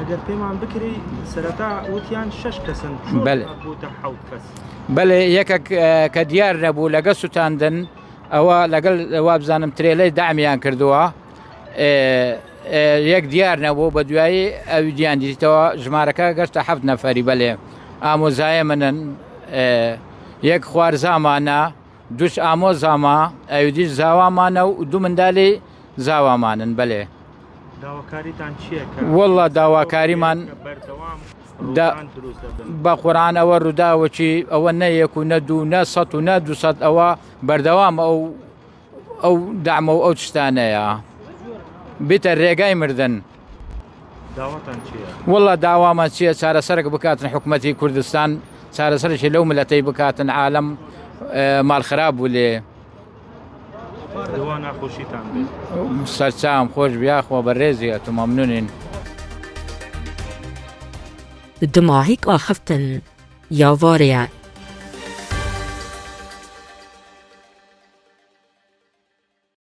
ئەگەر پێمان بکری سەرەتا وتیان 6 کەسن بووتە 7 کەس بەڵێ یەکێک کە دیار نەبوو لەگە سوتاندن ئەوە لەگەڵ وابزانم ترێلەی دامیان کردووە یەک دیار نەبوو بە دوایی ئەوی دییان دیتەوە ژمارەکە گەشتە 7 نەفەری بەلێ ئامۆزایە منن یەک خوارزامانە دوش ئامۆزاما ئەویدیش زاوامانە و دوو منداڵی زاوامانن بەلێ داواکاریتان چییە؟ وەڵڵا داواکاریمان بە قورآنەوە ڕووداوەکی ئەوە نە یەک و نە دوو نە سەد و نە 200 ئەوە بەردەوام ئەو دامە و ئەو شتانەیە بێتە ڕێگای مردن. داواتان چییە؟ وەڵڵا داوامان چییە؟ چارەسەرێک بکاتن حکوومەتی کوردستان چارەسەرێکی لەو ملەتەی بکاتن عالەم ماڵخراب بوو لێ ناخۆشیتان بێت سەرچام خۆش بیاخەوە بە ڕێزیەت و مەمنونین. دماغیک آخفتن یا واریا